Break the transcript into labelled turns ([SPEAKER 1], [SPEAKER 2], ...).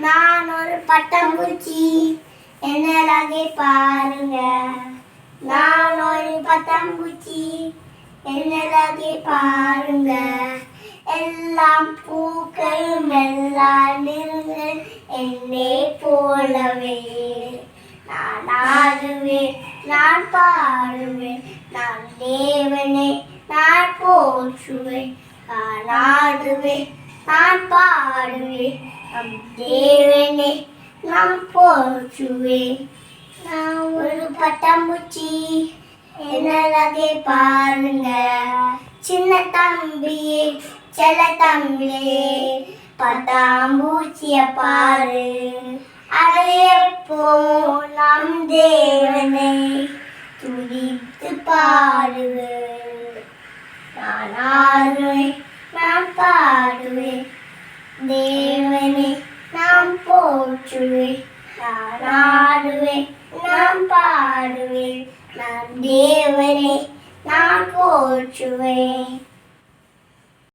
[SPEAKER 1] நான் ஒரு பட்டாம்பூச்சி என்னலாగే பாருங்க. நான் ஒரு பட்டாம்பூச்சி என்னலாగే பாருங்க. எல்லாம் பூக்களும் எல்லாம் நிறங்கள் என்னை போலவே. நான் ஆடுவேன், நான் பாடுவேன், நான் தேவனை நான் போற்றுவேன். நான் ஆடுவேன், நான் பாடுவேன், நம் தேவனை நான் போற்றுவேன். நான் ஒரு பட்டாம்பூச்சி என்னலாగే பாருங்க. சின்ன தம்பியே செல்ல தம்பியே பட்டாம்பூச்சிய பாரு. அதையப்போ நம் தேவனை துதித்து பாடுவேன். நான் ஆடுவேன், நான் பாடுவேன், தேவனை நான் போற்றுவேன். நான் ஆடுவேன், நான் பாடுவேன், நான் தேவனை நான் போற்றுவேன்.